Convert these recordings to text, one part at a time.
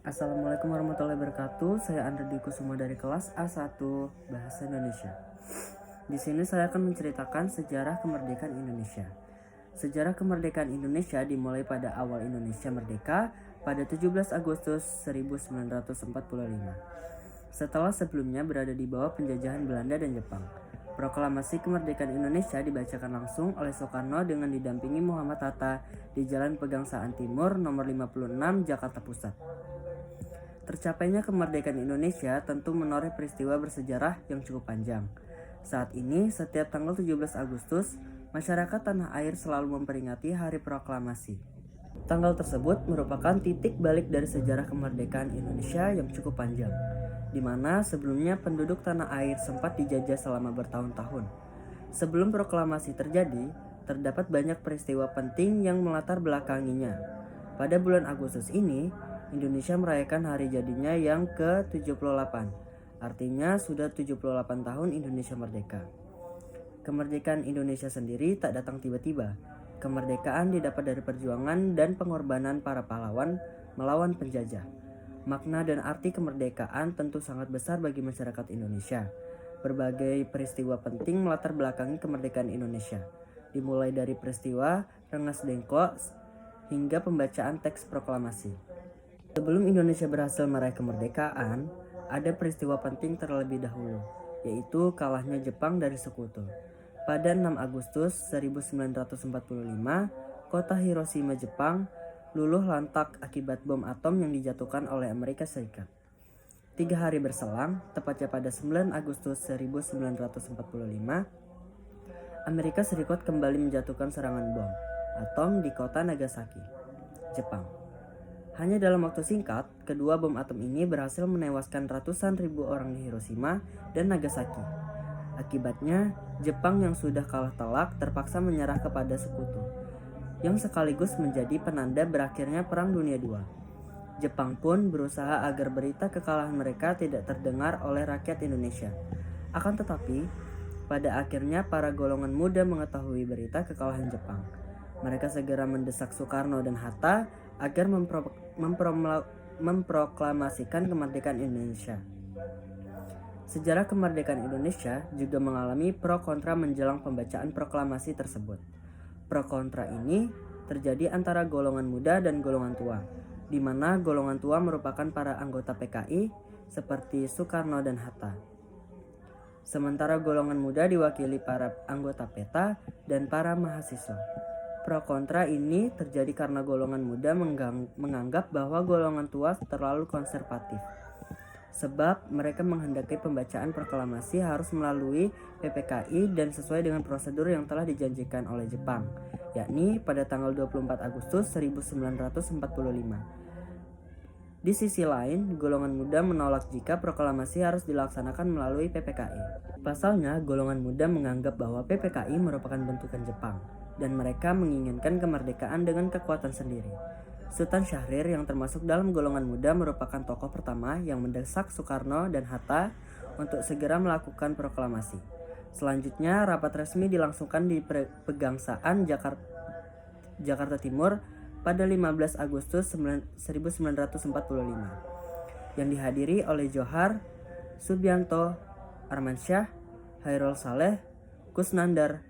Assalamualaikum warahmatullahi wabarakatuh. Saya Andri Dwi Kusuma dari kelas A1 Bahasa Indonesia. Di sini saya akan menceritakan sejarah kemerdekaan Indonesia. Sejarah kemerdekaan Indonesia dimulai pada awal Indonesia merdeka pada 17 Agustus 1945. Setelah sebelumnya berada di bawah penjajahan Belanda dan Jepang. Proklamasi kemerdekaan Indonesia dibacakan langsung oleh Soekarno dengan didampingi Muhammad Hatta di Jalan Pegangsaan Timur nomor 56 Jakarta Pusat. Tercapainya kemerdekaan Indonesia tentu menoreh peristiwa bersejarah yang cukup panjang. Saat ini, setiap tanggal 17 Agustus, masyarakat tanah air selalu memperingati Hari Proklamasi. Tanggal tersebut merupakan titik balik dari sejarah kemerdekaan Indonesia yang cukup panjang, di mana sebelumnya penduduk tanah air sempat dijajah selama bertahun-tahun. Sebelum proklamasi terjadi, terdapat banyak peristiwa penting yang melatar belakanginya. Pada bulan Agustus ini, Indonesia merayakan hari jadinya yang ke-78. Artinya sudah 78 tahun Indonesia merdeka. Kemerdekaan Indonesia sendiri tak datang tiba-tiba. Kemerdekaan didapat dari perjuangan dan pengorbanan para pahlawan melawan penjajah. Makna dan arti kemerdekaan tentu sangat besar bagi masyarakat Indonesia. Berbagai peristiwa penting melatar belakangi kemerdekaan Indonesia, dimulai dari peristiwa Rengas Dengklok hingga pembacaan teks proklamasi. Sebelum Indonesia berhasil meraih kemerdekaan, ada peristiwa penting terlebih dahulu, yaitu kalahnya Jepang dari Sekutu. Pada 6 Agustus 1945, kota Hiroshima, Jepang, luluh lantak akibat bom atom yang dijatuhkan oleh Amerika Serikat. 3 hari berselang, tepatnya pada 9 Agustus 1945, Amerika Serikat kembali menjatuhkan serangan bom atom di kota Nagasaki, Jepang. Hanya dalam waktu singkat, kedua bom atom ini berhasil menewaskan ratusan ribu orang di Hiroshima dan Nagasaki. Akibatnya, Jepang yang sudah kalah telak terpaksa menyerah kepada Sekutu, yang sekaligus menjadi penanda berakhirnya Perang Dunia II. Jepang pun berusaha agar berita kekalahan mereka tidak terdengar oleh rakyat Indonesia. Akan tetapi, pada akhirnya para golongan muda mengetahui berita kekalahan Jepang. Mereka segera mendesak Soekarno dan Hatta agar memproklamasikan kemerdekaan Indonesia. Sejarah kemerdekaan Indonesia juga mengalami pro kontra menjelang pembacaan proklamasi tersebut. Pro kontra ini terjadi antara golongan muda dan golongan tua, di mana golongan tua merupakan para anggota PKI seperti Soekarno dan Hatta. Sementara golongan muda diwakili para anggota PETA dan para mahasiswa. Pro kontra ini terjadi karena golongan muda menganggap bahwa golongan tua terlalu konservatif. Sebab mereka menghendaki pembacaan proklamasi harus melalui PPKI dan sesuai dengan prosedur yang telah dijanjikan oleh Jepang, yakni pada tanggal 24 Agustus 1945. Di sisi lain, golongan muda menolak jika proklamasi harus dilaksanakan melalui PPKI. Pasalnya, golongan muda menganggap bahwa PPKI merupakan bentukan Jepang, dan mereka menginginkan kemerdekaan dengan kekuatan sendiri. Sultan Syahrir yang termasuk dalam golongan muda merupakan tokoh pertama yang mendesak Soekarno dan Hatta untuk segera melakukan proklamasi. Selanjutnya, rapat resmi dilangsungkan di Pegangsaan Jakarta Timur pada 15 Agustus 1945 yang dihadiri oleh Johar, Subianto, Armansyah, Hairul Saleh, Kusnandar,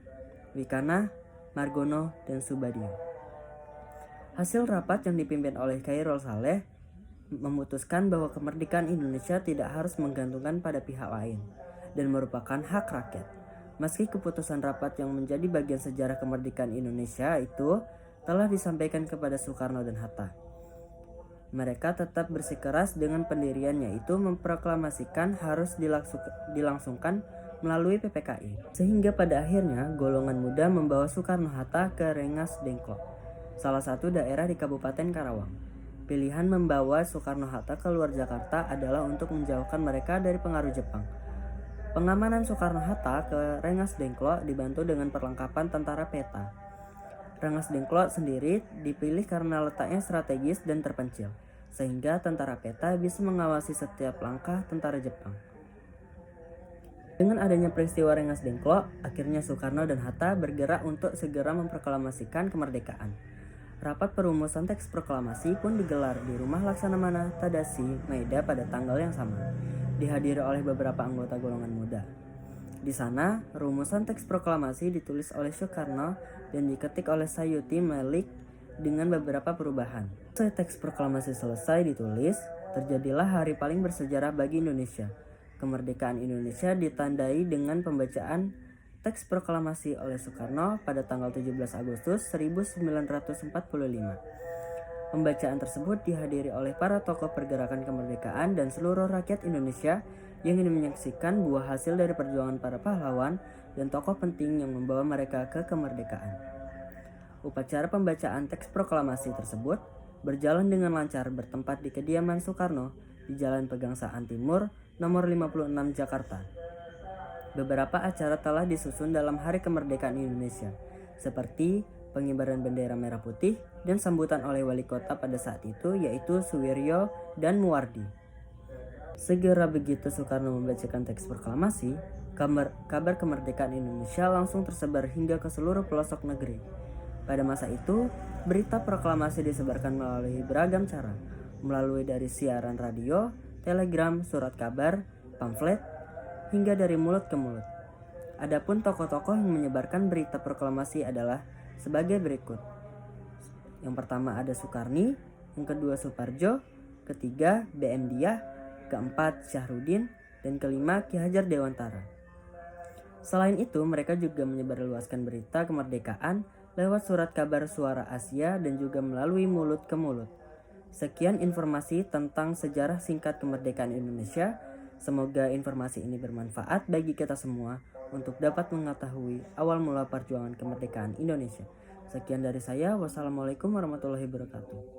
Wikana, Margono, dan Subadio. Hasil rapat yang dipimpin oleh Hairul Saleh memutuskan bahwa kemerdekaan Indonesia tidak harus menggantungkan pada pihak lain dan merupakan hak rakyat. Meski keputusan rapat yang menjadi bagian sejarah kemerdekaan Indonesia itu telah disampaikan kepada Soekarno dan Hatta, mereka tetap bersikeras dengan pendirian, yaitu memproklamasikan harus dilangsungkan melalui PPKI. Sehingga pada akhirnya golongan muda membawa Soekarno-Hatta ke Rengas Dengklok, salah satu daerah di Kabupaten Karawang. Pilihan membawa Soekarno-Hatta keluar Jakarta adalah untuk menjauhkan mereka dari pengaruh Jepang. Pengamanan Soekarno-Hatta ke Rengas Dengklok dibantu dengan perlengkapan tentara PETA. Rengas Dengklok sendiri dipilih karena letaknya strategis dan terpencil, sehingga tentara PETA bisa mengawasi setiap langkah tentara Jepang. Dengan adanya peristiwa Rengas Dengklok, akhirnya Soekarno dan Hatta bergerak untuk segera memproklamasikan kemerdekaan. Rapat perumusan teks proklamasi pun digelar di rumah Laksamana Tadashi Maeda pada tanggal yang sama, dihadiri oleh beberapa anggota golongan muda. Di sana, rumusan teks proklamasi ditulis oleh Soekarno dan diketik oleh Sayuti Melik dengan beberapa perubahan. Setelah teks proklamasi selesai ditulis, terjadilah hari paling bersejarah bagi Indonesia. Kemerdekaan Indonesia ditandai dengan pembacaan teks proklamasi oleh Soekarno pada tanggal 17 Agustus 1945. Pembacaan tersebut dihadiri oleh para tokoh pergerakan kemerdekaan dan seluruh rakyat Indonesia yang ingin menyaksikan buah hasil dari perjuangan para pahlawan dan tokoh penting yang membawa mereka ke kemerdekaan. Upacara pembacaan teks proklamasi tersebut berjalan dengan lancar bertempat di kediaman Soekarno di Jalan Pegangsaan Timur, nomor 56 Jakarta. Beberapa acara telah disusun dalam Hari Kemerdekaan Indonesia, seperti pengibaran bendera merah putih dan sambutan oleh wali kota pada saat itu, yaitu Suwiryo dan Muwardi. Segera begitu Soekarno membacakan teks proklamasi, kabar kemerdekaan Indonesia langsung tersebar hingga ke seluruh pelosok negeri. Pada masa itu, berita proklamasi disebarkan melalui beragam cara, melalui dari siaran radio, telegram, surat kabar, pamflet, hingga dari mulut ke mulut. Adapun tokoh-tokoh yang menyebarkan berita proklamasi adalah sebagai berikut. Yang pertama ada Soekarni, yang kedua Suparjo, ketiga BM Diah, keempat Syahrudin, dan kelima Ki Hajar Dewantara. Selain itu, mereka juga menyebarluaskan berita kemerdekaan lewat surat kabar Suara Asia dan juga melalui mulut ke mulut. Sekian informasi tentang sejarah singkat kemerdekaan Indonesia. Semoga informasi ini bermanfaat bagi kita semua untuk dapat mengetahui awal mula perjuangan kemerdekaan Indonesia. Sekian dari saya. Wassalamualaikum warahmatullahi wabarakatuh.